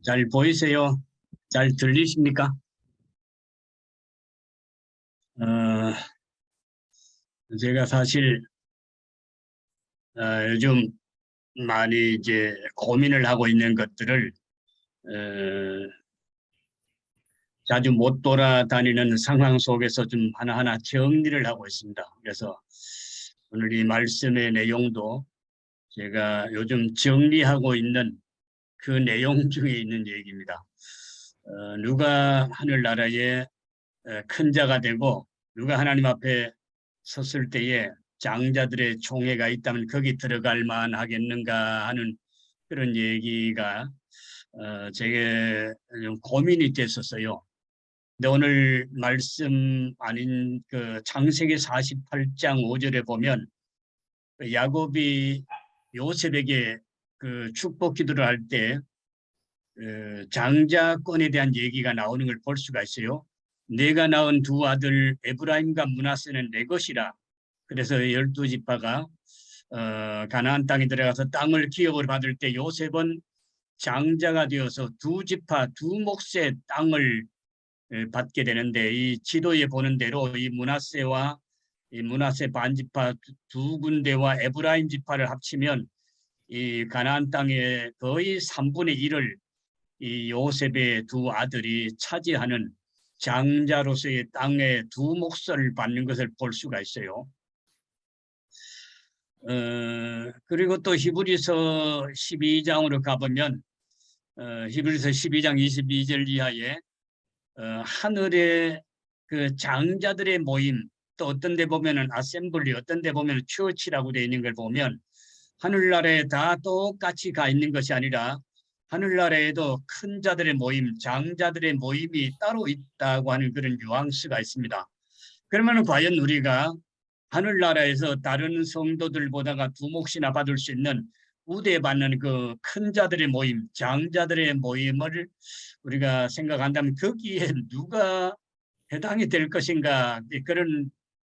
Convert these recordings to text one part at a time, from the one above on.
잘 보이세요? 잘 들리십니까? 어, 제가 사실 요즘 많이 이제 고민을 하고 있는 것들을 어, 자주 못 돌아다니는 상황 속에서 좀 하나하나 정리를 하고 있습니다. 그래서 오늘 이 말씀의 내용도 제가 요즘 정리하고 있는 그 내용 중에 있는 얘기입니다. 누가 하늘나라에 큰 자가 되고 누가 하나님 앞에 섰을 때에 장자들의 총회가 있다면 거기 들어갈 만하겠는가 하는 그런 얘기가 제게 좀 고민이 됐었어요. 근데 오늘 말씀 아닌 그 창세기 48장 5절에 보면 그 야곱이 요셉에게 그 축복 기도를 할때 장자권에 대한 얘기가 나오는 걸 볼 수가 있어요. 내가 낳은 두 아들 에브라임과 므낫세는 내 것이라. 그래서 12지파가 가나안 땅에 들어가서 땅을 기업으로 받을 때 요셉은 장자가 되어서 두 지파 두 몫의 땅을 받게 되는데, 이 지도에 보는 대로 이 므낫세와 이 므낫세 반지파 두 군데와 에브라임 지파를 합치면 이 가나안 땅의 거의 3분의 1을 이 요셉의 두 아들이 차지하는 장자로서의 땅의 두 몫을 받는 것을 볼 수가 있어요. 그리고 또 히브리서 12장으로 가보면 히브리서 12장 22절 이하에 하늘의 그 장자들의 모임, 또 어떤 데 보면은 아셈블리, 어떤 데 보면 처치라고 되어 있는 걸 보면 하늘나라에 다 똑같이 가 있는 것이 아니라 하늘나라에도 큰 자들의 모임, 장자들의 모임이 따로 있다고 하는 그런 뉘앙스가 있습니다. 그러면 과연 우리가 하늘나라에서 다른 성도들보다가 두 몫이나 받을 수 있는 우대받는 그 큰 자들의 모임, 장자들의 모임을 우리가 생각한다면 거기에 누가 해당이 될 것인가, 그런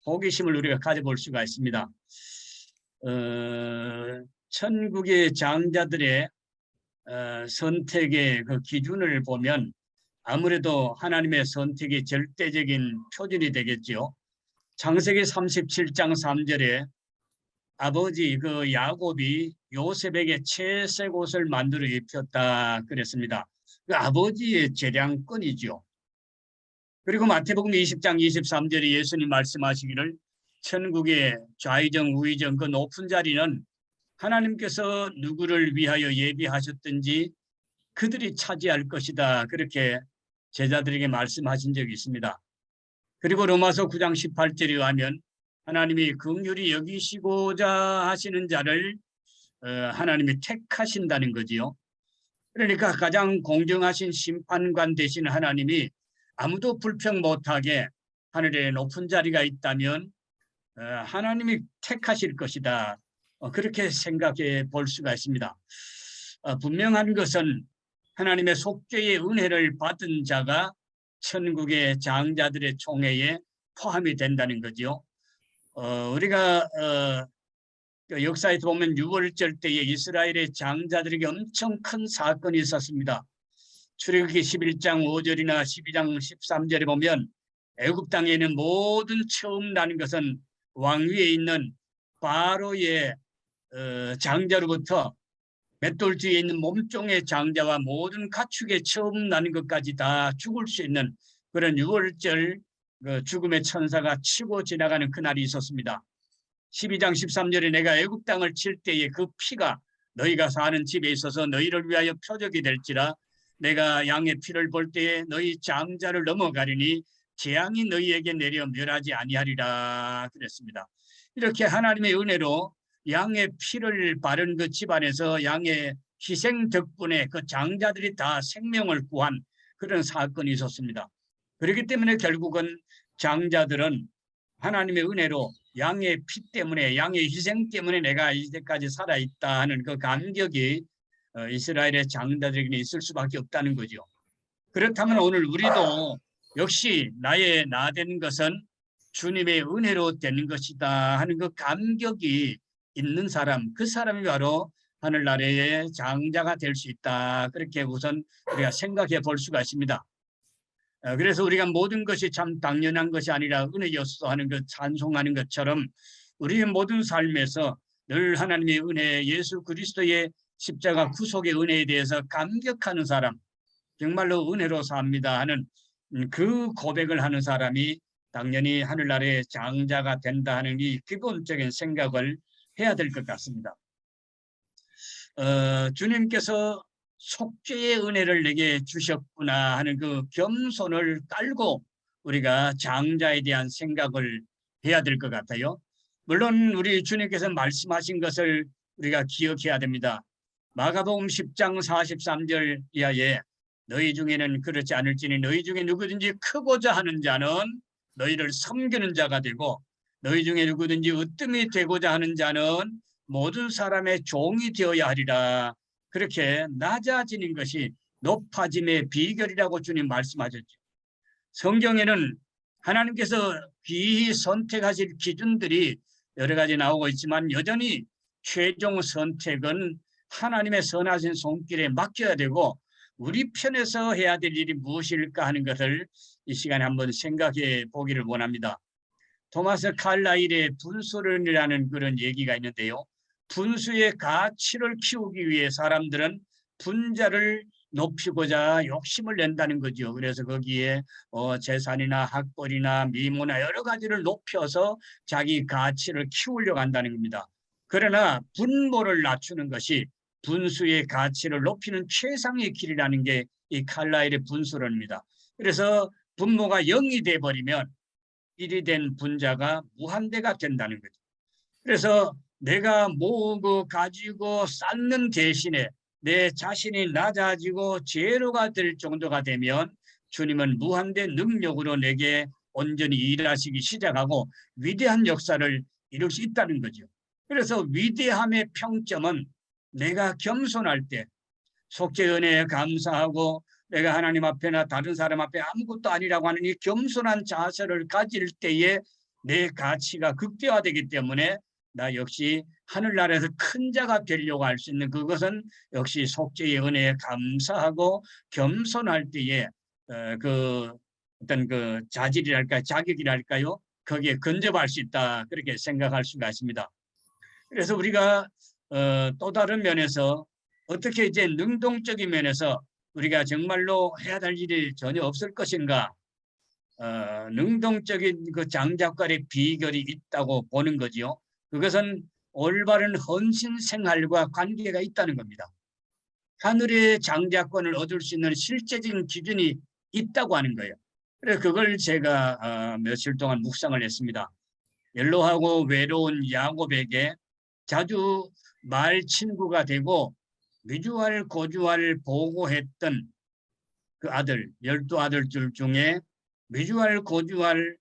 호기심을 우리가 가져볼 수가 있습니다. 천국의 장자들의 선택의 그 기준을 보면 아무래도 하나님의 선택이 절대적인 표준이 되겠지요. 창세기 37장 3절에 아버지 그 야곱이 요셉에게 채색 옷을 만들어 입혔다 그랬습니다. 그 아버지의 재량권이죠. 그리고 마태복음 20장 23절에 예수님 말씀하시기를 천국의 좌의정 우의정 그 높은 자리는 하나님께서 누구를 위하여 예비하셨든지 그들이 차지할 것이다, 그렇게 제자들에게 말씀하신 적이 있습니다. 그리고 로마서 9장 18절에 가면 하나님이 긍휼히 여기시고자 하시는 자를 하나님이 택하신다는 거지요. 그러니까 가장 공정하신 심판관 되신 하나님이 아무도 불평 못하게 하늘에 높은 자리가 있다면 하나님이 택하실 것이다, 그렇게 생각해 볼 수가 있습니다. 분명한 것은 하나님의 속죄의 은혜를 받은 자가 천국의 장자들의 총회에 포함이 된다는 거죠. 우리가 역사에서 보면 6월절 때에 이스라엘의 장자들에게 엄청 큰 사건이 있었습니다. 출애굽기 11장 5절이나 12장 13절에 보면 애굽 땅에 있는 모든 처음 나는 것은 왕위에 있는 바로의 장자로부터 맷돌 뒤에 있는 몸종의 장자와 모든 가축의 처음 나는 것까지 다 죽을 수 있는 그런 6월절 죽음의 천사가 치고 지나가는 그날이 있었습니다. 12장 13절에 내가 애굽 땅을 칠 때에 그 피가 너희가 사는 집에 있어서 너희를 위하여 표적이 될지라. 내가 양의 피를 볼 때에 너희 장자를 넘어가리니 재앙이 너희에게 내려 멸하지 아니하리라 그랬습니다. 이렇게 하나님의 은혜로 양의 피를 바른 그 집안에서 양의 희생 덕분에 그 장자들이 다 생명을 구한 그런 사건이 있었습니다. 그렇기 때문에 결국은 장자들은 하나님의 은혜로 양의 피 때문에, 양의 희생 때문에 내가 이제까지 살아있다 하는 그 감격이 이스라엘의 장자들에게 있을 수밖에 없다는 거죠. 그렇다면 오늘 우리도 역시 나의 나 되는 것은 주님의 은혜로 되는 것이다 하는 그 감격이 있는 사람, 그 사람이 바로 하늘나라의 장자가 될 수 있다. 그렇게 우선 우리가 생각해 볼 수가 있습니다. 그래서 우리가 모든 것이 참 당연한 것이 아니라 은혜였어 하는 것, 찬송하는 것처럼 우리의 모든 삶에서 늘 하나님의 은혜, 예수 그리스도의 십자가 구속의 은혜에 대해서 감격하는 사람, 정말로 은혜로 삽니다 하는 그 고백을 하는 사람이 당연히 하늘나라의 장자가 된다 하는 이 기본적인 생각을 해야 될 것 같습니다. 주님께서 속죄의 은혜를 내게 주셨구나 하는 그 겸손을 깔고 우리가 장자에 대한 생각을 해야 될 것 같아요. 물론 우리 주님께서 말씀하신 것을 우리가 기억해야 됩니다. 마가복음 10장 43절 이하에 너희 중에는 그렇지 않을지니 너희 중에 누구든지 크고자 하는 자는 너희를 섬기는 자가 되고 너희 중에 누구든지 으뜸이 되고자 하는 자는 모든 사람의 종이 되어야 하리라. 그렇게 낮아지는 것이 높아짐의 비결이라고 주님 말씀하셨죠. 성경에는 하나님께서 귀히 선택하실 기준들이 여러 가지 나오고 있지만 여전히 최종 선택은 하나님의 선하신 손길에 맡겨야 되고 우리 편에서 해야 될 일이 무엇일까 하는 것을 이 시간에 한번 생각해 보기를 원합니다. 토마스 칼라일의 분수론이라는 그런 얘기가 있는데요. 분수의 가치를 키우기 위해 사람들은 분자를 높이고자 욕심을 낸다는 거죠. 그래서 거기에 재산이나 학벌이나 미모나 여러 가지를 높여서 자기 가치를 키우려고 한다는 겁니다. 그러나 분모를 낮추는 것이 분수의 가치를 높이는 최상의 길이라는 게 이 칼라일의 분수론입니다. 그래서 분모가 0이 돼버리면 1이 된 분자가 무한대가 된다는 거죠. 그래서 내가 모으고 가지고 쌓는 대신에 내 자신이 낮아지고 제로가 될 정도가 되면 주님은 무한대 능력으로 내게 온전히 일하시기 시작하고 위대한 역사를 이룰 수 있다는 거죠. 그래서 위대함의 평점은 내가 겸손할 때 속죄 은혜에 감사하고 내가 하나님 앞에나 다른 사람 앞에 아무것도 아니라고 하는 이 겸손한 자세를 가질 때에 내 가치가 극대화되기 때문에 나 역시 하늘나라에서 큰 자가 되려고 할 수 있는 그것은 역시 속죄의 은혜에 감사하고 겸손할 때에 그 어떤 그 자질이랄까요, 자격이랄까요, 거기에 근접할 수 있다 그렇게 생각할 수가 있습니다. 그래서 우리가 또 다른 면에서 어떻게 이제 능동적인 면에서 우리가 정말로 해야 될 일이 전혀 없을 것인가? 능동적인 그 장작갈의 비결이 있다고 보는 거지요. 그것은 올바른 헌신 생활과 관계가 있다는 겁니다. 하늘의 장자권을 얻을 수 있는 실제적인 기준이 있다고 하는 거예요. 그래서 그걸 제가 며칠 동안 묵상을 했습니다. 연로하고 외로운 야곱에게 자주 말 친구가 되고 미주알 고주알 보고했던 그 아들 12아들들 중에 미주알 고주알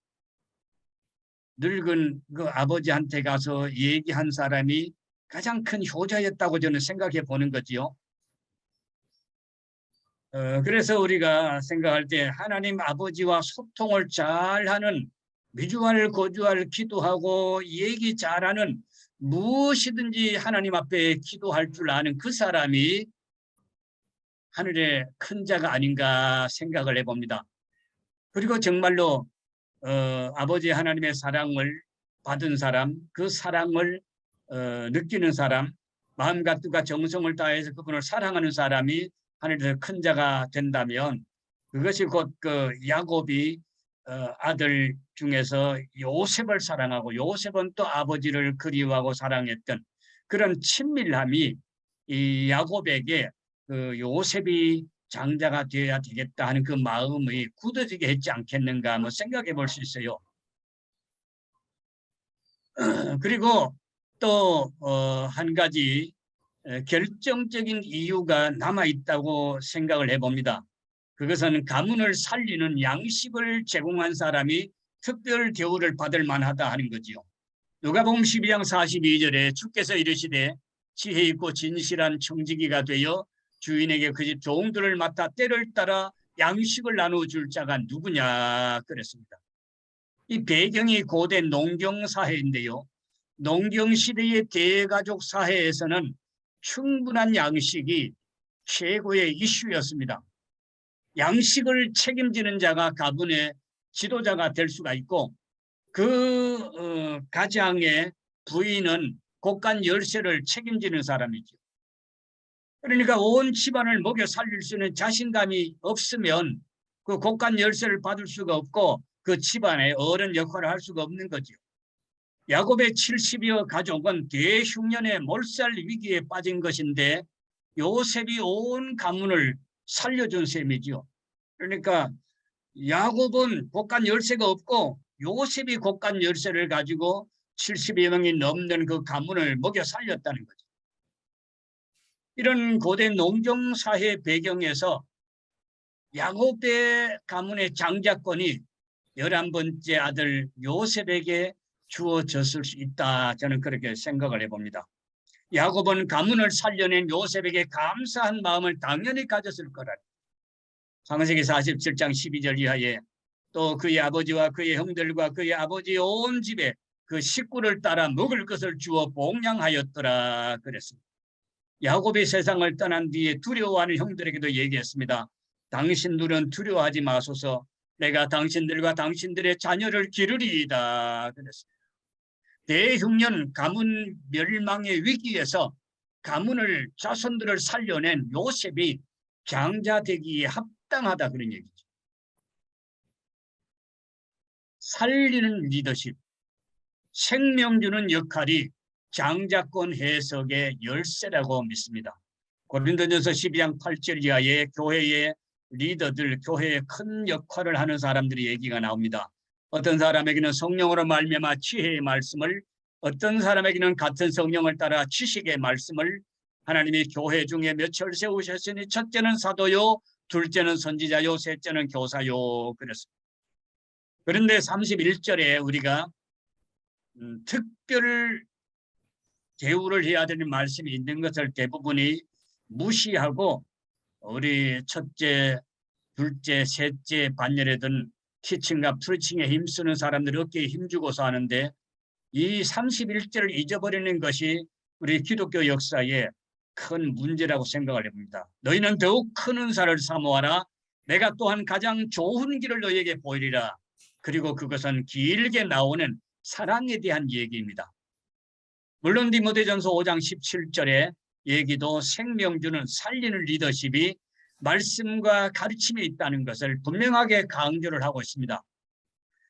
늙은 그 아버지한테 가서 얘기한 사람이 가장 큰 효자였다고 저는 생각해 보는 거지요. 그래서 우리가 생각할 때 하나님 아버지와 소통을 잘하는 미주알 고주알 기도하고 얘기 잘하는 무엇이든지 하나님 앞에 기도할 줄 아는 그 사람이 하늘의 큰 자가 아닌가 생각을 해봅니다. 그리고 정말로 아버지 하나님의 사랑을 받은 사람, 그 사랑을 느끼는 사람, 마음과 뜻과 정성을 다해서 그분을 사랑하는 사람이 하늘에서 큰 자가 된다면 그것이 곧 그 야곱이 아들 중에서 요셉을 사랑하고 요셉은 또 아버지를 그리워하고 사랑했던 그런 친밀함이 이 야곱에게 그 요셉이 장자가 되어야 되겠다 하는 그 마음이 굳어지게 했지 않겠는가 한번 생각해 볼 수 있어요. 그리고 또 한 가지 결정적인 이유가 남아 있다고 생각을 해봅니다. 그것은 가문을 살리는 양식을 제공한 사람이 특별 대우를 받을 만하다 하는 거지요. 누가복음 12장 42절에 주께서 이르시되 지혜 있고 진실한 청지기가 되어 주인에게 그 집 종들을 맡아 때를 따라 양식을 나눠줄 자가 누구냐 그랬습니다. 이 배경이 고대 농경 사회인데요. 농경 시대의 대가족 사회에서는 충분한 양식이 최고의 이슈였습니다. 양식을 책임지는 자가 가문의 지도자가 될 수가 있고 그 가장의 부인은 곳간 열쇠를 책임지는 사람이죠. 그러니까 온 집안을 먹여 살릴 수 있는 자신감이 없으면 그 곳간 열쇠를 받을 수가 없고 그 집안의 어른 역할을 할 수가 없는 거죠. 야곱의 70여 가족은 대흉년의 몰살 위기에 빠진 것인데 요셉이 온 가문을 살려준 셈이죠. 그러니까 야곱은 곳간 열쇠가 없고 요셉이 곳간 열쇠를 가지고 70여 명이 넘는 그 가문을 먹여 살렸다는 거죠. 이런 고대 농경사회 배경에서 야곱의 가문의 장자권이 11번째 아들 요셉에게 주어졌을 수 있다. 저는 그렇게 생각을 해봅니다. 야곱은 가문을 살려낸 요셉에게 감사한 마음을 당연히 가졌을 거라. 창세기 47장 12절 이하에 또 그의 아버지와 그의 형들과 그의 아버지 온 집에 그 식구를 따라 먹을 것을 주어 봉양하였더라 그랬습니다. 야곱이 세상을 떠난 뒤에 두려워하는 형들에게도 얘기했습니다. 당신들은 두려워하지 마소서. 내가 당신들과 당신들의 자녀를 기르리이다 그랬습니다. 대흉년 가문 멸망의 위기에서 가문을 자손들을 살려낸 요셉이 장자 되기에 합당하다 그런 얘기죠. 살리는 리더십, 생명 주는 역할이 장자권 해석의 열쇠라고 믿습니다. 고린도전서 12장 8절 이하의 교회의 리더들, 교회에 큰 역할을 하는 사람들의 얘기가 나옵니다. 어떤 사람에게는 성령으로 말미암아 지혜의 말씀을, 어떤 사람에게는 같은 성령을 따라 지식의 말씀을, 하나님이 교회 중에 몇을 세우셨으니 첫째는 사도요, 둘째는 선지자요, 셋째는 교사요 그랬습니다. 그런데 31절에 우리가 특별 대우를 해야 되는 말씀이 있는 것을 대부분이 무시하고 우리 첫째, 둘째, 셋째 반열에든 티칭과 프리칭에 힘쓰는 사람들이 어깨에 힘주고서 하는데 이 31절을 잊어버리는 것이 우리 기독교 역사에 큰 문제라고 생각을 해봅니다. 너희는 더욱 큰 은사를 사모하라. 내가 또한 가장 좋은 길을 너희에게 보이리라. 그리고 그것은 길게 나오는 사랑에 대한 얘기입니다. 물론 디모데전서 5장 17절의 얘기도 생명 주는 살리는 리더십이 말씀과 가르침에 있다는 것을 분명하게 강조를 하고 있습니다.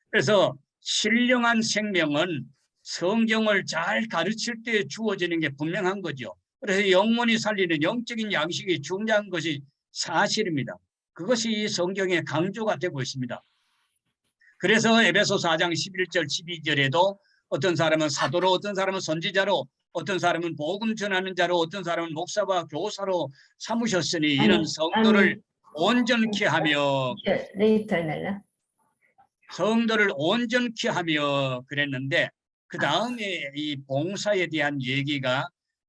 그래서 신령한 생명은 성경을 잘 가르칠 때 주어지는 게 분명한 거죠. 그래서 영원히 살리는 영적인 양식이 중요한 것이 사실입니다. 그것이 성경에 강조가 되고 있습니다. 그래서 에베소 4장 11절 12절에도 어떤 사람은 사도로, 어떤 사람은 선지자로, 어떤 사람은 복음 전하는 자로, 어떤 사람은 목사와 교사로 삼으셨으니 이는 성도를 온전케 하며 그랬는데 그 다음에 이 봉사에 대한 얘기가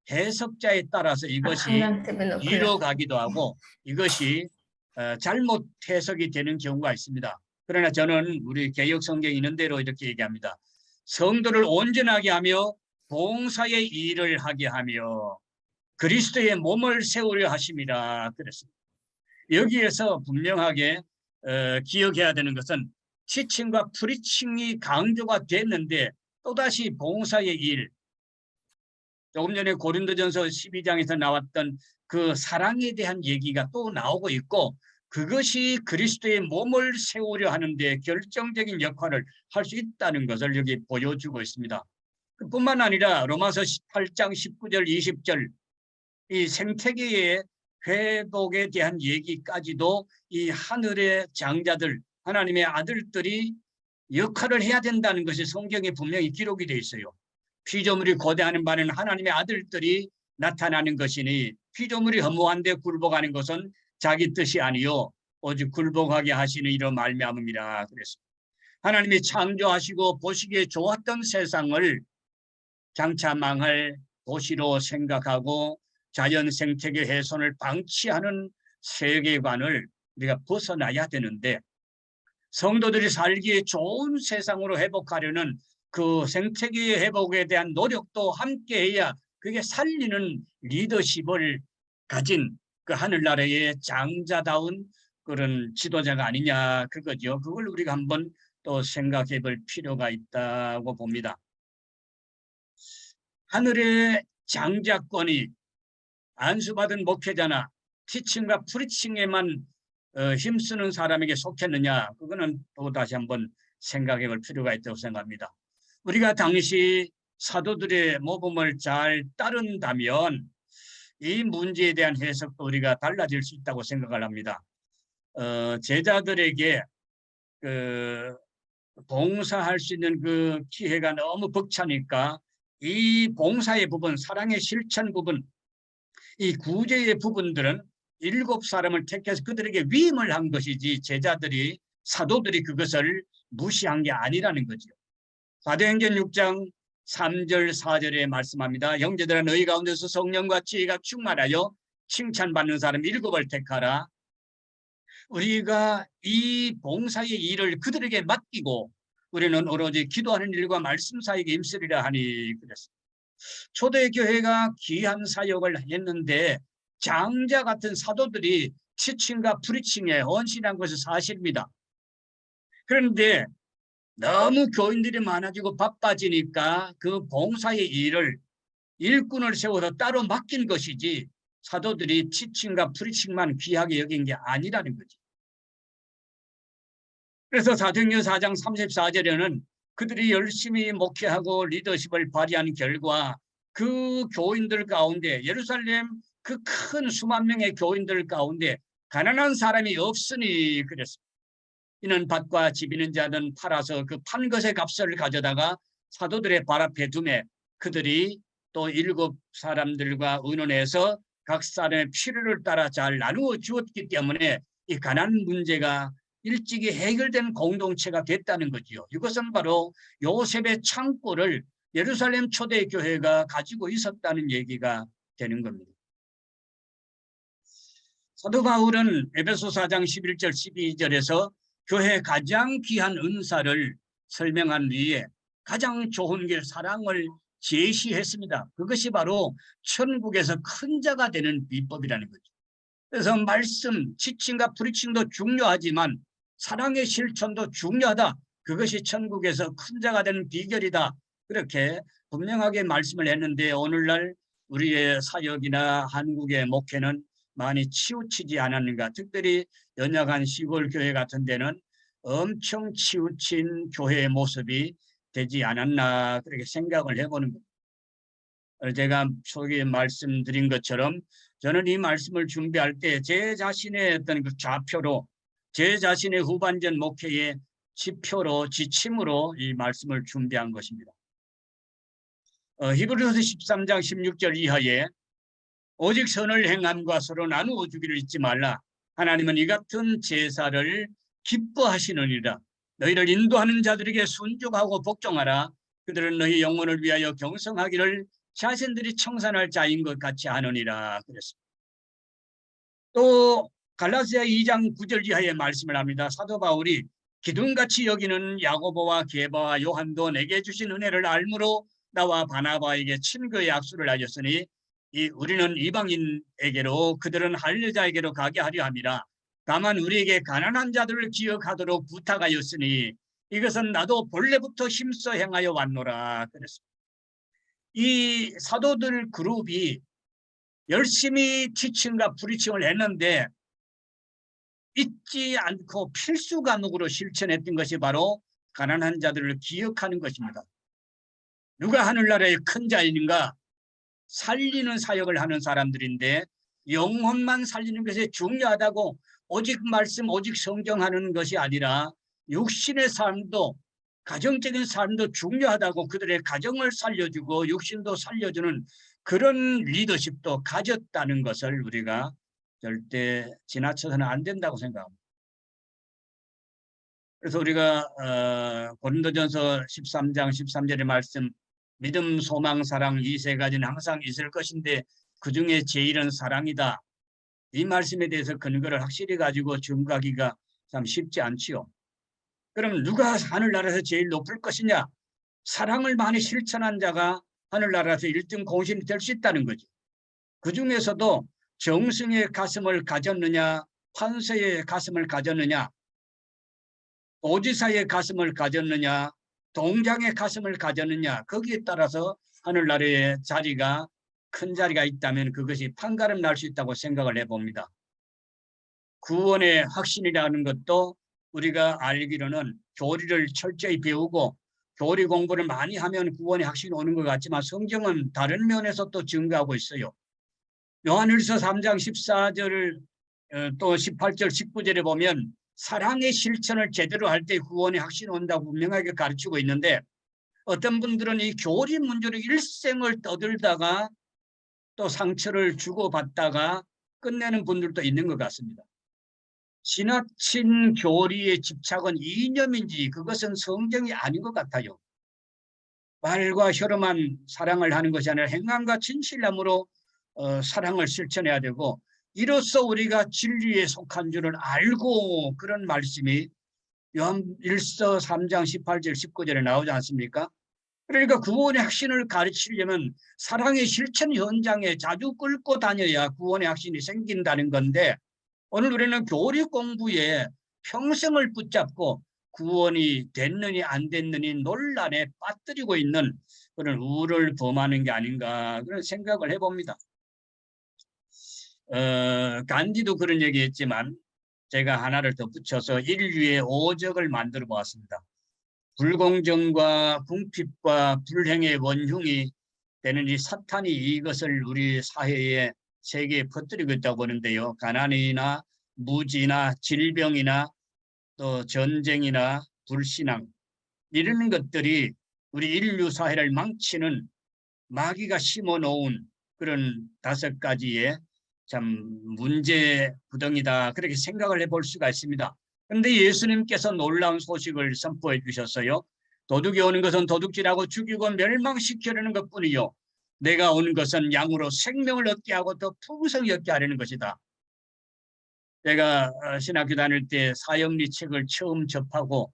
해석자에 따라서 이것이 뒤로 가기도 하고 이것이 잘못 해석이 되는 경우가 있습니다. 그러나 저는 우리 개역 성경에 있는 대로 이렇게 얘기합니다. 성도를 온전하게 하며 봉사의 일을 하게 하며 그리스도의 몸을 세우려 하심이라 그랬습니다. 여기에서 분명하게 기억해야 되는 것은 티칭과 프리칭이 강조가 됐는데 또다시 봉사의 일, 조금 전에 고린도전서 12장에서 나왔던 그 사랑에 대한 얘기가 또 나오고 있고 그것이 그리스도의 몸을 세우려 하는데 결정적인 역할을 할 수 있다는 것을 여기 보여주고 있습니다. 뿐만 아니라 로마서 8장 19절 20절 이 생태계의 회복에 대한 얘기까지도 이 하늘의 장자들 하나님의 아들들이 역할을 해야 된다는 것이 성경에 분명히 기록이 되어 있어요. 피조물이 고대하는 바는 하나님의 아들들이 나타나는 것이니 피조물이 허무한데 굴복하는 것은 자기 뜻이 아니요 오직 굴복하게 하시는 이로 말미암음이라 그랬습니다. 하나님이 창조하시고 보시기에 좋았던 세상을 장차 망할 도시로 생각하고 자연 생태계 훼손을 방치하는 세계관을 우리가 벗어나야 되는데 성도들이 살기에 좋은 세상으로 회복하려는 그 생태계의 회복에 대한 노력도 함께해야 그게 살리는 리더십을 가진 그 하늘나라의 장자다운 그런 지도자가 아니냐 그거죠. 그걸 우리가 한번 또 생각해 볼 필요가 있다고 봅니다. 하늘의 장자권이 안수받은 목회자나 티칭과 프리칭에만 힘쓰는 사람에게 속했느냐, 그거는 또 다시 한번 생각해 볼 필요가 있다고 생각합니다. 우리가 당시 사도들의 모범을 잘 따른다면 이 문제에 대한 해석도 우리가 달라질 수 있다고 생각을 합니다. 제자들에게 그 봉사할 수 있는 그 기회가 너무 벅차니까 이 봉사의 부분, 사랑의 실천 부분, 이 구제의 부분들은 7사람을 택해서 그들에게 위임을 한 것이지 제자들이 사도들이 그것을 무시한 게 아니라는 거죠. 사도행전 6장 3절 4절에 말씀합니다. 형제들아 너희 가운데서 성령과 지혜가 충만하여 칭찬받는 사람 7을 택하라. 우리가 이 봉사의 일을 그들에게 맡기고 우리는 오로지 기도하는 일과 말씀 사역에 임쓰리라 하니 그랬습니다. 초대교회가 귀한 사역을 했는데 장자 같은 사도들이 티칭과 프리칭에 헌신한 것은 사실입니다. 그런데 너무 교인들이 많아지고 바빠지니까 그 봉사의 일을 일꾼을 세워서 따로 맡긴 것이지 사도들이 티칭과 프리칭만 귀하게 여긴 게 아니라는 거지. 그래서 사도행전 4장 34절에는 그들이 열심히 목회하고 리더십을 발휘한 결과 그 교인들 가운데 예루살렘 그 큰 수만 명의 교인들 가운데 가난한 사람이 없으니 그랬습니다. 이는 밭과 집 있는 자는 팔아서 그 판 것의 값을 가져다가 사도들의 발 앞에 두매 그들이 또 7사람들과 의논해서 각 사람의 필요를 따라 잘 나누어 주었기 때문에 이 가난 문제가 일찍이 해결된 공동체가 됐다는 거지요. 이것은 바로 요셉의 창고를 예루살렘 초대교회가 가지고 있었다는 얘기가 되는 겁니다. 사도 바울은 에베소 4장 11절 12절에서 교회의 가장 귀한 은사를 설명한 뒤에 가장 좋은 길 사랑을 제시했습니다. 그것이 바로 천국에서 큰 자가 되는 비법이라는 거죠. 그래서 말씀, 지칭과 프리칭도 중요하지만 사랑의 실천도 중요하다. 그것이 천국에서 큰 자가 되는 비결이다. 그렇게 분명하게 말씀을 했는데 오늘날 우리의 사역이나 한국의 목회는 많이 치우치지 않았는가. 특별히 연약한 시골 교회 같은 데는 엄청 치우친 교회의 모습이 되지 않았나 그렇게 생각을 해보는 겁니다. 제가 초기에 말씀드린 것처럼 저는 이 말씀을 준비할 때 제 자신의 어떤 그 좌표로 제 자신의 후반전 목회의 지표로 지침으로 이 말씀을 준비한 것입니다. 히브리서 13장 16절 이하에 오직 선을 행함과 서로 나누어 주기를 잊지 말라. 하나님은 이 같은 제사를 기뻐하시느니라. 너희를 인도하는 자들에게 순종하고 복종하라. 그들은 너희 영혼을 위하여 경성하기를 자신들이 청산할 자인 것 같이 하느니라 그랬습니다. 또 갈라디아 2장 9절 이하의 말씀을 합니다. 사도 바울이 기둥같이 여기는 야고보와 게바와 요한도 내게 주신 은혜를 알므로 나와 바나바에게 친구의 약속을 하였으니 우리는 이방인에게로 그들은 할례자에게로 가게 하려 함이라. 다만 우리에게 가난한 자들을 기억하도록 부탁하였으니 이것은 나도 본래부터 힘써 행하여 왔노라 그랬습니다. 이 사도들 그룹이 열심히 티칭과 프리칭을 했는데 잊지 않고 필수 과목으로 실천했던 것이 바로 가난한 자들을 기억하는 것입니다. 누가 하늘나라의 큰 자인가? 살리는 사역을 하는 사람들인데 영혼만 살리는 것이 중요하다고 오직 말씀, 오직 성경하는 것이 아니라 육신의 삶도 가정적인 삶도 중요하다고 그들의 가정을 살려주고 육신도 살려주는 그런 리더십도 가졌다는 것을 우리가 절대 지나쳐서는 안 된다고 생각합니다. 그래서 우리가 고린도전서 13장 13절의 말씀 믿음, 소망, 사랑 이 세 가지는 항상 있을 것인데 그중에 제일은 사랑이다. 이 말씀에 대해서 근거를 확실히 가지고 증거하기가 참 쉽지 않지요. 그럼 누가 하늘나라에서 제일 높을 것이냐? 사랑을 많이 실천한 자가 하늘나라에서 1등 공신이 될 수 있다는 거죠. 그 중에서도 정승의 가슴을 가졌느냐, 판서의 가슴을 가졌느냐, 도지사의 가슴을 가졌느냐, 동장의 가슴을 가졌느냐, 거기에 따라서 하늘나라의 자리가 큰 자리가 있다면 그것이 판가름 날 수 있다고 생각을 해봅니다. 구원의 확신이라는 것도 우리가 알기로는 교리를 철저히 배우고 교리 공부를 많이 하면 구원의 확신이 오는 것 같지만 성경은 다른 면에서 또 증거하고 있어요. 요한일서 3장 14절 또 18절 19절에 보면 사랑의 실천을 제대로 할 때 구원의 확신이 온다고 분명하게 가르치고 있는데 어떤 분들은 이 교리 문제로 일생을 떠들다가 또 상처를 주고받다가 끝내는 분들도 있는 것 같습니다. 지나친 교리의 집착은 이념인지 그것은 성경이 아닌 것 같아요. 말과 혀로만 사랑을 하는 것이 아니라 행함과 진실함으로 사랑을 실천해야 되고 이로써 우리가 진리에 속한 줄을 알고 그런 말씀이 요한일서 3장 18절 19절에 나오지 않습니까? 그러니까 구원의 확신을 가르치려면 사랑의 실천 현장에 자주 끌고 다녀야 구원의 확신이 생긴다는 건데 오늘 우리는 교리 공부에 평생을 붙잡고 구원이 됐느니 안 됐느니 논란에 빠뜨리고 있는 그런 우를 범하는 게 아닌가 그런 생각을 해봅니다. 간디도 그런 얘기했지만 제가 하나를 더 붙여서 인류의 오적을 만들어 보았습니다. 불공정과 궁핍과 불행의 원흉이 되는 이 사탄이 이것을 우리 사회에 세계에 퍼뜨리고 있다고 보는데요. 가난이나 무지나 질병이나 또 전쟁이나 불신앙 이런 것들이 우리 인류 사회를 망치는 마귀가 심어놓은 그런 5가지의 참 문제 구덩이다 그렇게 생각을 해볼 수가 있습니다. 그런데 예수님께서 놀라운 소식을 선포해 주셨어요. 도둑이 오는 것은 도둑질하고 죽이고 멸망시키려는 것뿐이요 내가 온 것은 양으로 생명을 얻게 하고 더 풍성히 얻게 하려는 것이다. 제가 신학교 다닐 때 사형리 책을 처음 접하고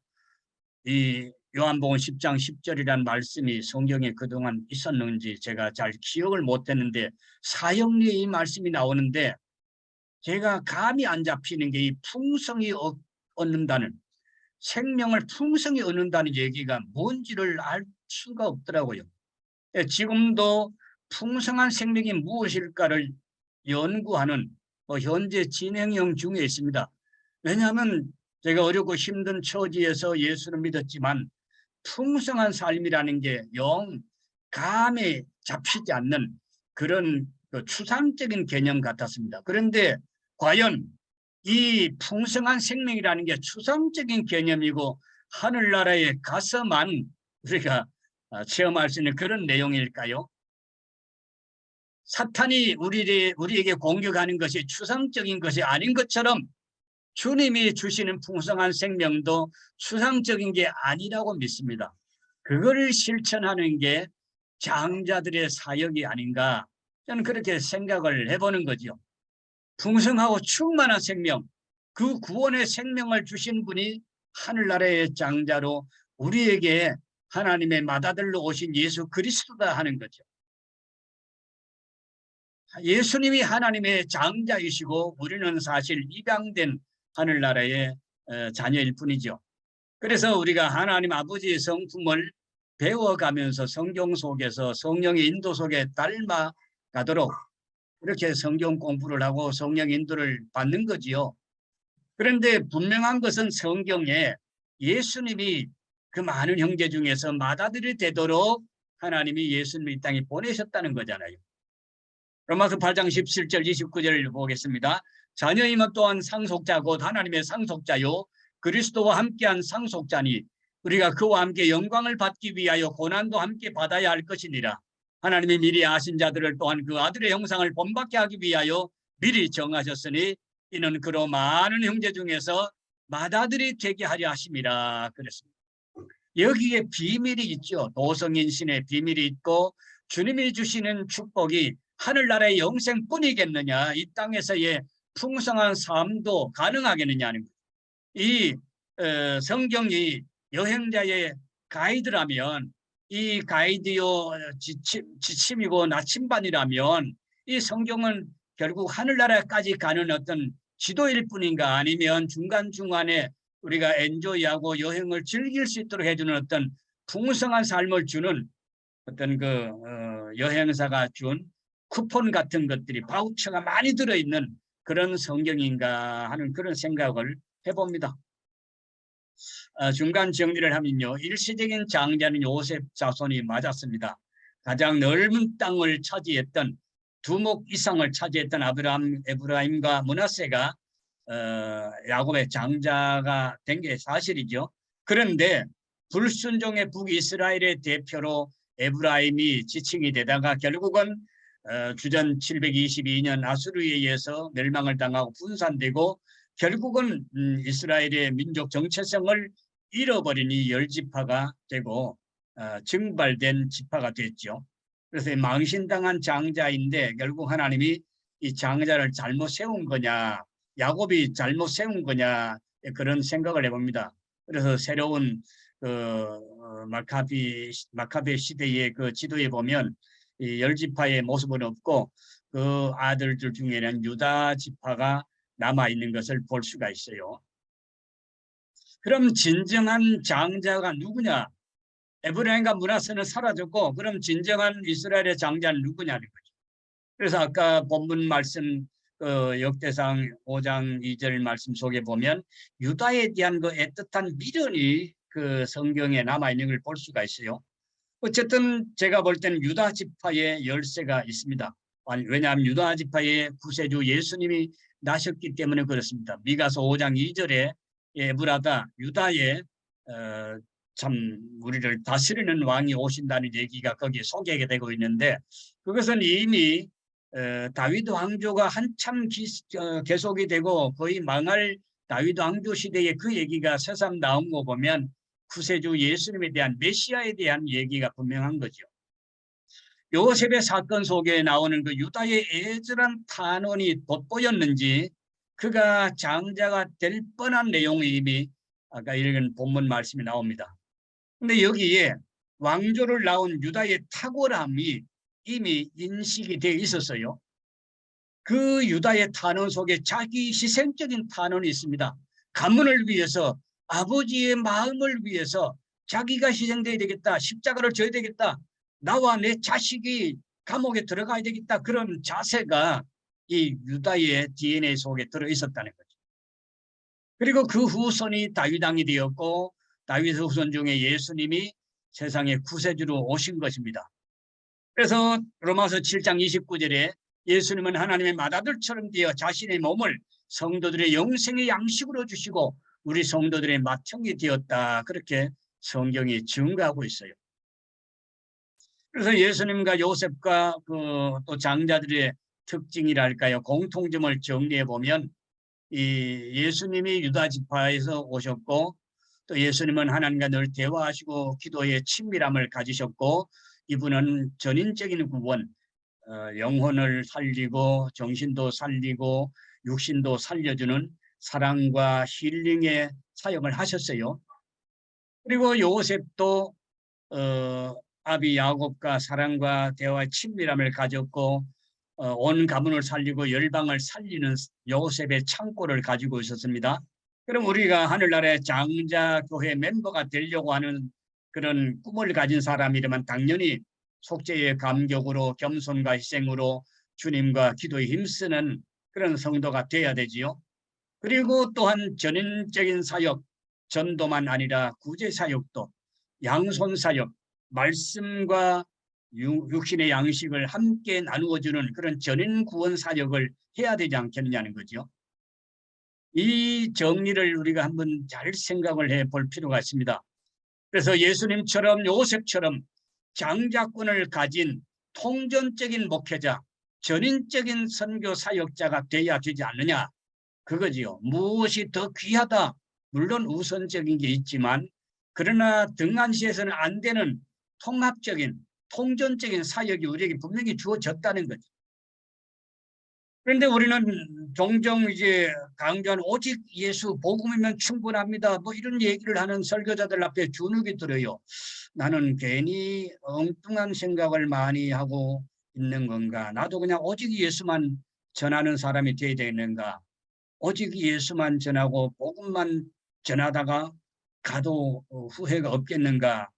이 요한복음 10장 10절이라는 말씀이 성경에 그동안 있었는지 제가 잘 기억을 못했는데 사형리에 이 말씀이 나오는데 제가 감이 안 잡히는 게 이 풍성히 얻는다는 생명을 풍성히 얻는다는 얘기가 뭔지를 알 수가 없더라고요. 지금도 풍성한 생명이 무엇일까를 연구하는 현재 진행형 중에 있습니다. 왜냐하면 제가 어렵고 힘든 처지에서 예수를 믿었지만 풍성한 삶이라는 게 영 감에 잡히지 않는 그런 추상적인 개념 같았습니다. 그런데 과연 이 풍성한 생명이라는 게 추상적인 개념이고 하늘나라에 가서만 우리가 체험할 수 있는 그런 내용일까요? 사탄이 우리에게 공격하는 것이 추상적인 것이 아닌 것처럼 주님이 주시는 풍성한 생명도 추상적인 게 아니라고 믿습니다. 그거를 실천하는 게 장자들의 사역이 아닌가 저는 그렇게 생각을 해보는 거죠. 풍성하고 충만한 생명, 그 구원의 생명을 주신 분이 하늘나라의 장자로 우리에게 하나님의 맏아들로 오신 예수 그리스도다 하는 거죠. 예수님이 하나님의 장자이시고 우리는 사실 입양된 하늘나라의 자녀일 뿐이죠. 그래서 우리가 하나님 아버지의 성품을 배워가면서 성경 속에서 성령의 인도 속에 닮아가도록 이렇게 성경 공부를 하고 성령 인도를 받는 거지요. 그런데 분명한 것은 성경에 예수님이 그 많은 형제 중에서 맏아들이 되도록 하나님이 예수님을 이 땅에 보내셨다는 거잖아요. 로마서 8장 17절 29절을 보겠습니다. 자녀임은 또한 상속자 곧 하나님의 상속자요 그리스도와 함께한 상속자니 우리가 그와 함께 영광을 받기 위하여 고난도 함께 받아야 할 것이니라. 하나님이 미리 아신 자들을 또한 그 아들의 형상을 본받게 하기 위하여 미리 정하셨으니 이는 그로 많은 형제 중에서 맏아들이 되게 하려 하심이라 그랬습니다. 여기에 비밀이 있죠. 도성인신의 비밀이 있고 주님이 주시는 축복이 하늘나라의 영생뿐이겠느냐 이 땅에서의 풍성한 삶도 가능하겠느냐는 거예요. 이 성경이 여행자의 가이드라면 이 가이드요 지침이고 나침반이라면 이 성경은 결국 하늘나라까지 가는 어떤 지도일 뿐인가, 아니면 중간중간에 우리가 엔조이하고 여행을 즐길 수 있도록 해주는 어떤 풍성한 삶을 주는 어떤 여행사가 준 쿠폰 같은 것들이, 바우처가 많이 들어있는 그런 성경인가 하는 그런 생각을 해봅니다. 중간 정리를 하면요, 일시적인 장자는 요셉 자손이 맞았습니다. 가장 넓은 땅을 차지했던, 두목 이상을 차지했던 에브라임과 므낫세가 야곱의 장자가 된 게 사실이죠. 그런데 불순종의 북이스라엘의 대표로 에브라임이 지칭이 되다가 결국은 주전 722년 아수르에 의해서 멸망을 당하고 분산되고, 결국은 이스라엘의 민족 정체성을 잃어버린 이 10지파가 되고 증발된 지파가 됐죠. 그래서 망신당한 장자인데 결국 하나님이 이 장자를 잘못 세운 거냐, 야곱이 잘못 세운 거냐, 그런 생각을 해봅니다. 그래서 새로운 마카베 시대의 그 지도에 보면 이 10지파의 모습은 없고 그 아들들 중에는 유다 지파가 남아있는 것을 볼 수가 있어요. 그럼 진정한 장자가 누구냐? 에브라임과 므낫세는 사라졌고, 그럼 진정한 이스라엘의 장자는 누구냐는 거죠. 그래서 아까 본문 말씀 역대상 5장 2절 말씀 속에 보면 유다에 대한 그 애틋한 미련이 그 성경에 남아있는 걸 볼 수가 있어요. 어쨌든 제가 볼 때는 유다 지파의 열쇠가 있습니다. 왜냐하면 유다 지파의 구세주 예수님이 나셨기 때문에 그렇습니다. 미가서 5장 2절에 에브라다 유다의 참 우리를 다스리는 왕이 오신다는 얘기가 거기에 소개가 되고 있는데, 그것은 이미 다윗 왕조가 한참 계속이 되고 거의 망할 다윗 왕조 시대에 그 얘기가 새삼 나온 거 보면 구세주 예수님에 대한, 메시아에 대한 얘기가 분명한 거죠. 요셉의 사건 속에 나오는 그 유다의 애절한 탄원이 돋보였는지 그가 장자가 될 뻔한 내용이 이미 아까 읽은 본문 말씀이 나옵니다. 근데 여기에 왕조를 낳은 유다의 탁월함이 이미 인식이 되어 있었어요. 그 유다의 탄원 속에 자기 희생적인 탄원이 있습니다. 가문을 위해서, 아버지의 마음을 위해서 자기가 희생돼야 되겠다, 십자가를 져야 되겠다, 나와 내 자식이 감옥에 들어가야 되겠다, 그런 자세가 이 유다의 DNA 속에 들어있었다는 거죠. 그리고 그 후손이 다윗 왕이 되었고, 다윗 후손 중에 예수님이 세상의 구세주로 오신 것입니다. 그래서 로마서 7장 29절에 예수님은 하나님의 맏아들처럼 되어 자신의 몸을 성도들의 영생의 양식으로 주시고 우리 성도들의 맏형이 되었다, 그렇게 성경이 증거하고 있어요. 그래서 예수님과 요셉과 또 장자들의 특징이랄까요, 공통점을 정리해 보면 이 예수님이 유다 지파에서 오셨고, 또 예수님은 하나님과 늘 대화하시고 기도에 친밀함을 가지셨고, 이분은 전인적인 구원, 영혼을 살리고 정신도 살리고 육신도 살려주는 사랑과 힐링의 사역을 하셨어요. 그리고 요셉도 아비 야곱과 사랑과 대화의 친밀함을 가졌고 온 가문을 살리고 열방을 살리는 요셉의 창고를 가지고 있었습니다. 그럼 우리가 하늘나라의 장자교회 멤버가 되려고 하는 그런 꿈을 가진 사람이라면 당연히 속죄의 감격으로 겸손과 희생으로 주님과 기도에 힘쓰는 그런 성도가 돼야 되지요. 그리고 또한 전인적인 사역, 전도만 아니라 구제 사역도, 양손 사역, 말씀과 육신의 양식을 함께 나누어주는 그런 전인 구원 사역을 해야 되지 않겠느냐는 거죠. 이 정리를 우리가 한번 잘 생각을 해볼 필요가 있습니다. 그래서 예수님처럼 요셉처럼 장자권을 가진 통전적인 목회자, 전인적인 선교 사역자가 돼야 되지 않느냐, 그거지요. 무엇이 더 귀하다, 물론 우선적인 게 있지만 그러나 등한시에서는 안 되는 통합적인 통전적인 사역이 우리에게 분명히 주어졌다는 거죠. 그런데 우리는 종종 이제 강조하는 오직 예수 복음이면 충분합니다. 뭐 이런 얘기를 하는 설교자들 앞에 주눅이 들어요. 나는 괜히 엉뚱한 생각을 많이 하고 있는 건가? 나도 그냥 오직 예수만 전하는 사람이 되어야 되는가? 오직 예수만 전하고 복음만 전하다가 가도 후회가 없겠는가?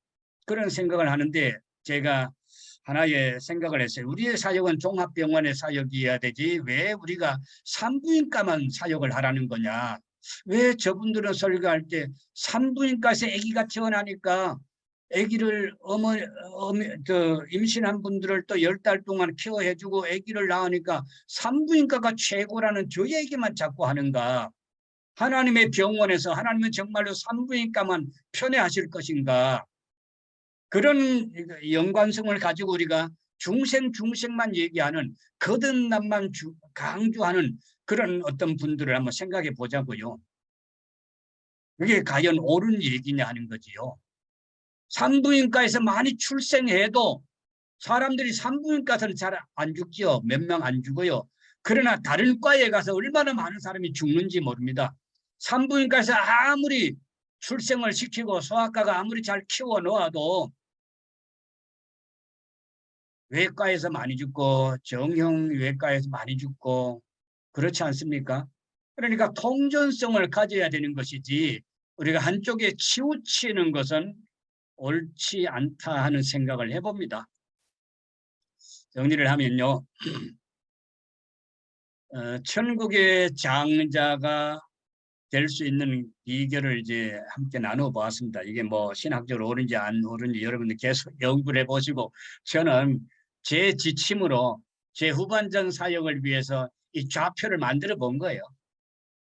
그런 생각을 하는데 제가 하나의 생각을 했어요. 우리의 사역은 종합병원의 사역이어야 되지 왜 우리가 산부인과만 사역을 하라는 거냐. 왜 저분들은 설교할 때 산부인과에서 아기가 태어나니까 아기를 임신한 분들을 또 10달 동안 케어해주고 아기를 낳으니까 산부인과가 최고라는 저 얘기만 자꾸 하는가. 하나님의 병원에서 하나님은 정말로 산부인과만 편애하실 것인가. 그런 연관성을 가지고 우리가 중생만 얘기하는 거듭남만 강조하는 그런 어떤 분들을 한번 생각해 보자고요. 그게 과연 옳은 얘기냐 하는 거지요. 산부인과에서 많이 출생해도 사람들이 산부인과에서는 잘 안 죽지요. 몇 명 안 죽어요. 그러나 다른 과에 가서 얼마나 많은 사람이 죽는지 모릅니다. 산부인과에서 아무리 출생을 시키고 소아과가 아무리 잘 키워 놓아도 외과에서 많이 죽고 정형 외과에서 많이 죽고 그렇지 않습니까? 그러니까 통전성을 가져야 되는 것이지 우리가 한쪽에 치우치는 것은 옳지 않다 하는 생각을 해봅니다. 정리를 하면요. 천국의 장자가 될 수 있는 비결을 이제 함께 나눠보았습니다. 이게 뭐 신학적으로 옳은지 안 옳은지 여러분들 계속 연구를 해보시고 저는 제 지침으로 제 후반전 사역을 위해서 이 좌표를 만들어 본 거예요.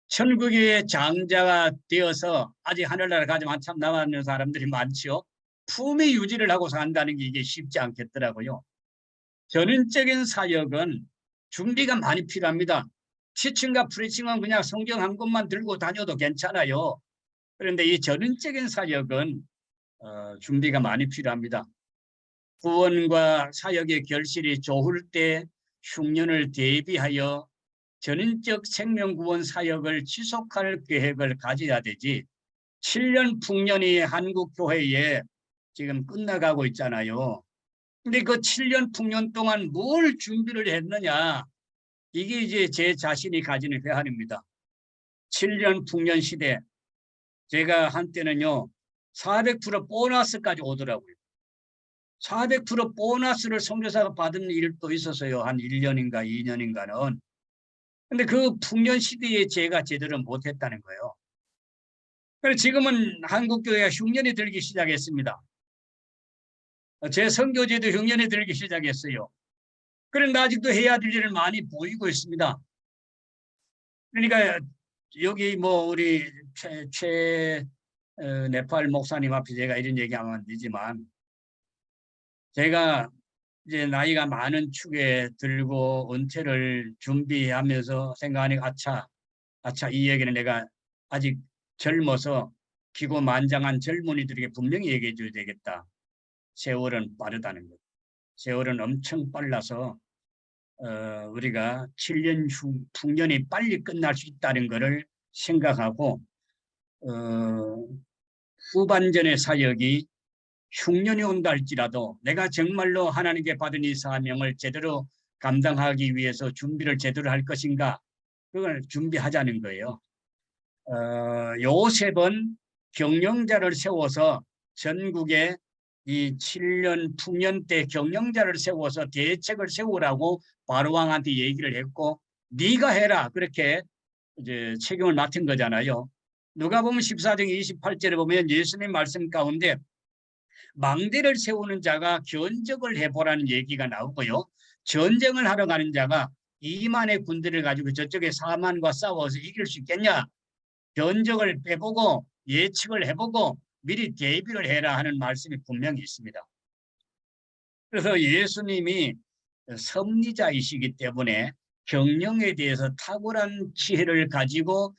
천국의 장자가 되어서 아직 하늘나라 가지 한참 남았는 사람들이 많죠. 품위 유지를 하고 산다는 게 이게 쉽지 않겠더라고요. 전인적인 사역은 준비가 많이 필요합니다. 티칭과 프리칭은 그냥 성경 한 권만 들고 다녀도 괜찮아요. 그런데 이 전인적인 사역은 준비가 많이 필요합니다. 구원과 사역의 결실이 좋을 때 흉년을 대비하여 전인적 생명구원 사역을 지속할 계획을 가져야 되지 7년 풍년이 한국교회에 지금 끝나가고 있잖아요. 근데 그 7년 풍년 동안 뭘 준비를 했느냐. 이게 이제 제 자신이 가지는 회한입니다. 7년 풍년 시대. 제가 한때는요. 400% 보너스까지 오더라고요. 400% 보너스를 선교사가 받은 일도 있었어요. 한 1년인가 2년인가는. 근데 그 풍년 시대에 제가 제대로 못했다는 거예요. 그래서 지금은 한국교회가 흉년이 들기 시작했습니다. 제 선교제도 흉년이 들기 시작했어요. 그런데 아직도 해야 될 일을 많이 보이고 있습니다. 그러니까 여기 뭐 우리 네팔 목사님 앞에 제가 이런 얘기하면 안 되지만 제가 이제 나이가 많은 축에 들고 은퇴를 준비하면서 생각하니까 아차 이 얘기는 내가 아직 젊어서 기고만장한 젊은이들에게 분명히 얘기해 줘야 되겠다. 세월은 빠르다는 것. 세월은 엄청 빨라서 우리가 7년 풍년이 빨리 끝날 수 있다는 것을 생각하고 후반전의 사역이 흉년이 온다 할지라도 내가 정말로 하나님께 받은 이 사명을 제대로 감당하기 위해서 준비를 제대로 할 것인가 그걸 준비하자는 거예요. 요셉은 경영자를 세워서 전국에 이 7년 풍년 때 경영자를 세워서 대책을 세우라고 바로왕한테 얘기를 했고 네가 해라 그렇게 이제 책임을 맡은 거잖아요. 누가 보면 14장 28절에 보면 예수님 말씀 가운데 망대를 세우는 자가 견적을 해보라는 얘기가 나오고요. 전쟁을 하러 가는 자가 2만의 군대를 가지고 저쪽에 4만과 싸워서 이길 수 있겠냐. 견적을 빼보고 예측을 해보고 미리 대비를 해라 하는 말씀이 분명히 있습니다. 그래서 예수님이 섭리자이시기 때문에 경영에 대해서 탁월한 지혜를 가지고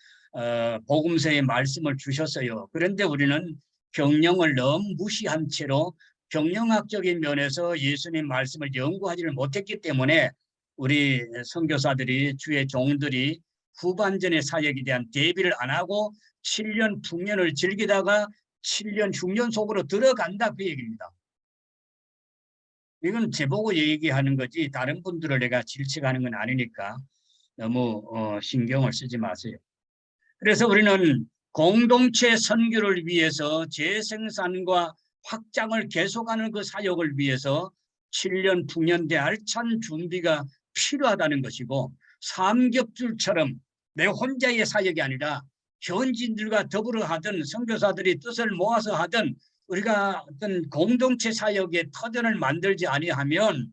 복음서의 말씀을 주셨어요. 그런데 우리는 경영을 너무 무시한 채로 경영학적인 면에서 예수님 말씀을 연구하지를 못했기 때문에 우리 선교사들이 주의 종들이 후반전의 사역에 대한 대비를 안 하고 7년 풍년을 즐기다가 7년 흉년 속으로 들어간다 그 얘기입니다. 이건 제보고 얘기하는 거지 다른 분들을 내가 질책하는 건 아니니까 너무 신경을 쓰지 마세요. 그래서 우리는 공동체 선교를 위해서 재생산과 확장을 계속하는 그 사역을 위해서 7년 풍년대 알찬 준비가 필요하다는 것이고 삼겹줄처럼 내 혼자의 사역이 아니라 현지인들과 더불어 하든 선교사들이 뜻을 모아서 하든 우리가 어떤 공동체 사역의 터전을 만들지 아니하면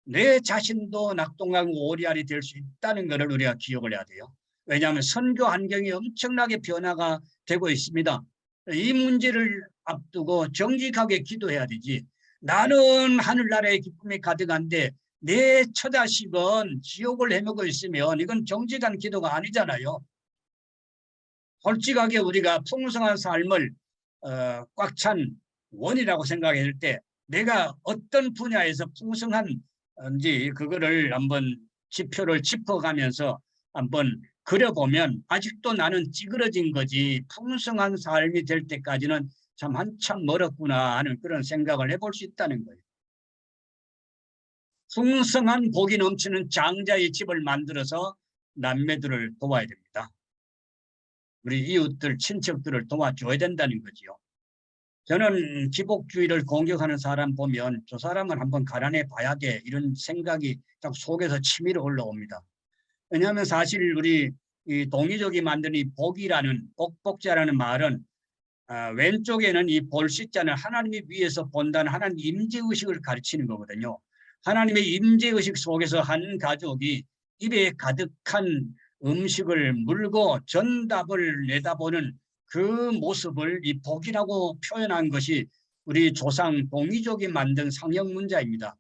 내 자신도 낙동강고 오리알이 될 수 있다는 것을 우리가 기억을 해야 돼요. 왜냐하면 선교 환경이 엄청나게 변화가 되고 있습니다. 이 문제를 앞두고 정직하게 기도해야 되지. 나는 하늘나라의 기쁨이 가득한데 내 처자식은 지옥을 헤매고 있으면 이건 정직한 기도가 아니잖아요. 솔직하게 우리가 풍성한 삶을 꽉 찬 원이라고 생각할 때 내가 어떤 분야에서 풍성한지 그거를 한번 지표를 짚어가면서 한번 그려보면 아직도 나는 찌그러진 거지 풍성한 삶이 될 때까지는 참 한참 멀었구나 하는 그런 생각을 해볼 수 있다는 거예요. 풍성한 복이 넘치는 장자의 집을 만들어서 남매들을 도와야 됩니다. 우리 이웃들, 친척들을 도와줘야 된다는 거지요. 저는 기복주의를 공격하는 사람 보면 저 사람은 한번 가난해 봐야 돼 이런 생각이 딱 속에서 치밀어 올라옵니다. 왜냐하면 사실 우리 이 동이족이 만든 이 복이라는 복복자라는 말은 왼쪽에는 이 볼시자는 하나님이 위에서 본다는 하나님 임재의식을 가르치는 거거든요. 하나님의 임재의식 속에서 한 가족이 입에 가득한 음식을 물고 전답을 내다보는 그 모습을 이 복이라고 표현한 것이 우리 조상 동이족이 만든 상형문자입니다.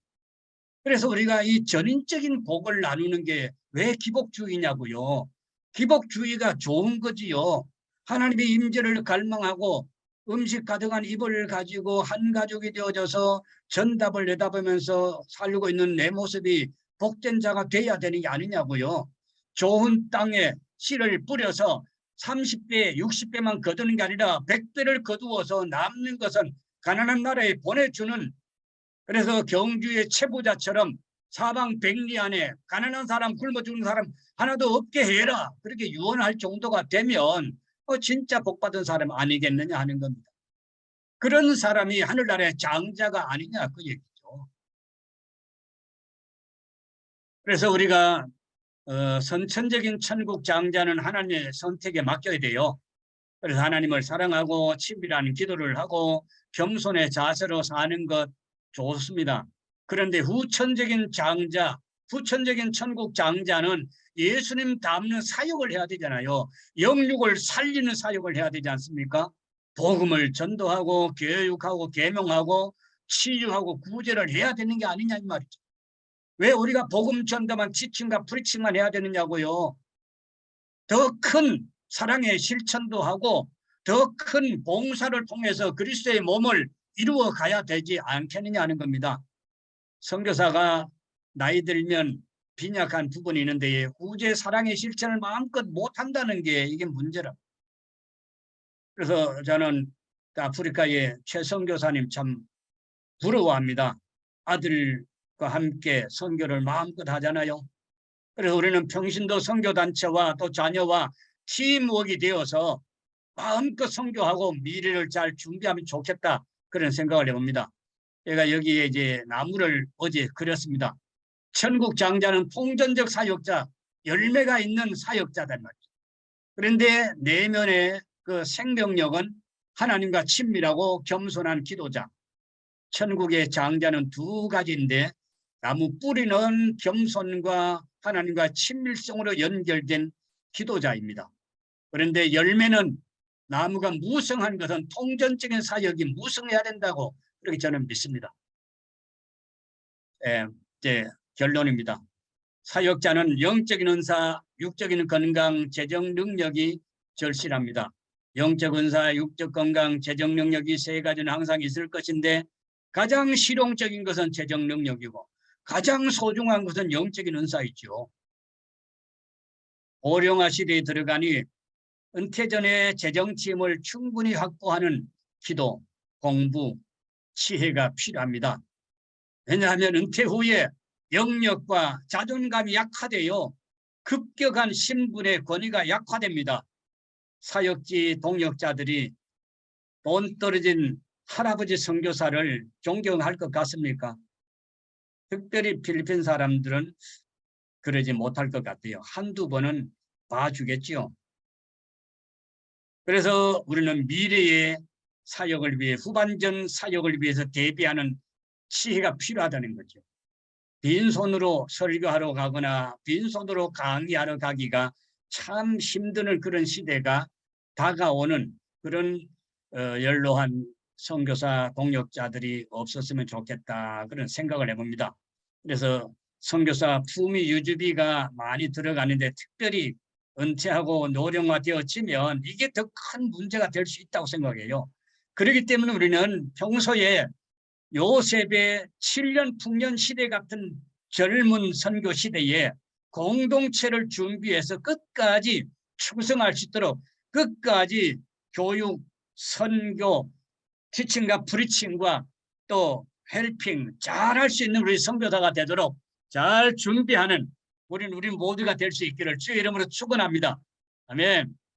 그래서 우리가 이 전인적인 복을 나누는 게 왜 기복주의냐고요. 기복주의가 좋은 거지요. 하나님의 임재를 갈망하고 음식 가득한 입을 가지고 한 가족이 되어져서 전답을 내다보면서 살고 있는 내 모습이 복된 자가 돼야 되는 게 아니냐고요. 좋은 땅에 씨를 뿌려서 30배, 60배만 거두는 게 아니라 100배를 거두어서 남는 것은 가난한 나라에 보내주는 그래서 경주의 채부자처럼 사방백리 안에 가난한 사람 굶어 죽는 사람 하나도 없게 해라. 그렇게 유언할 정도가 되면 진짜 복받은 사람 아니겠느냐 하는 겁니다. 그런 사람이 하늘나라의 장자가 아니냐 그 얘기죠. 그래서 우리가 선천적인 천국 장자는 하나님의 선택에 맡겨야 돼요. 그래서 하나님을 사랑하고 친밀한 기도를 하고 겸손의 자세로 사는 것 좋습니다. 그런데 후천적인 장자, 후천적인 천국 장자는 예수님 닮는 사역을 해야 되잖아요. 영육을 살리는 사역을 해야 되지 않습니까? 복음을 전도하고 교육하고 계명하고 치유하고 구제를 해야 되는 게 아니냐 이 말이죠. 왜 우리가 복음 전도만 지칭과 프리칭만 해야 되느냐고요. 더 큰 사랑의 실천도 하고 더 큰 봉사를 통해서 그리스도의 몸을 이루어 가야 되지 않겠느냐 하는 겁니다. 선교사가 나이 들면 빈약한 부분이 있는데 구제 사랑의 실천을 마음껏 못한다는 게 이게 문제라. 그래서 저는 아프리카의 최 선교사님 참 부러워합니다. 아들과 함께 선교를 마음껏 하잖아요. 그래서 우리는 평신도 선교단체와 또 자녀와 팀워크가 되어서 마음껏 선교하고 미래를 잘 준비하면 좋겠다 그런 생각을 해봅니다. 제가 여기에 이제 나무를 어제 그렸습니다. 천국 장자는 통전적 사역자, 열매가 있는 사역자단 말이죠. 그런데 내면의 그 생명력은 하나님과 친밀하고 겸손한 기도자. 천국의 장자는 두 가지인데 나무 뿌리는 겸손과 하나님과 친밀성으로 연결된 기도자입니다. 그런데 열매는 나무가 무성한 것은 통전적인 사역이 무성해야 된다고 그렇게 저는 믿습니다. 이제 결론입니다. 사역자는 영적인 은사, 육적인 건강, 재정 능력이 절실합니다. 영적 은사, 육적 건강, 재정 능력이 세 가지는 항상 있을 것인데 가장 실용적인 것은 재정 능력이고 가장 소중한 것은 영적인 은사이죠. 고령화 시대에 들어가니 은퇴 전에 재정팀을 충분히 확보하는 기도, 공부, 지혜가 필요합니다. 왜냐하면 은퇴 후에 영역과 자존감이 약화되어 급격한 신분의 권위가 약화됩니다. 사역지 동역자들이 돈 떨어진 할아버지 선교사를 존경할 것 같습니까? 특별히 필리핀 사람들은 그러지 못할 것 같아요. 한두 번은 봐주겠지요. 그래서 우리는 미래의 사역을 위해, 후반전 사역을 위해서 대비하는 지혜가 필요하다는 거죠. 빈손으로 설교하러 가거나 빈손으로 강의하러 가기가 참 힘드는 그런 시대가 다가오는 그런 연로한 선교사 동역자들이 없었으면 좋겠다, 그런 생각을 해봅니다. 그래서 선교사 품위 유지비가 많이 들어가는데 특별히 은퇴하고 노령화 되어지면 이게 더 큰 문제가 될 수 있다고 생각해요. 그렇기 때문에 우리는 평소에 요셉의 7년 풍년 시대 같은 젊은 선교 시대에 공동체를 준비해서 끝까지 충성할 수 있도록 끝까지 교육, 선교, 티칭과 프리칭과 또 헬핑 잘할 수 있는 우리 선교사가 되도록 잘 준비하는 우리 모두가 될 수 있기를 주의 이름으로 축원합니다. 아멘.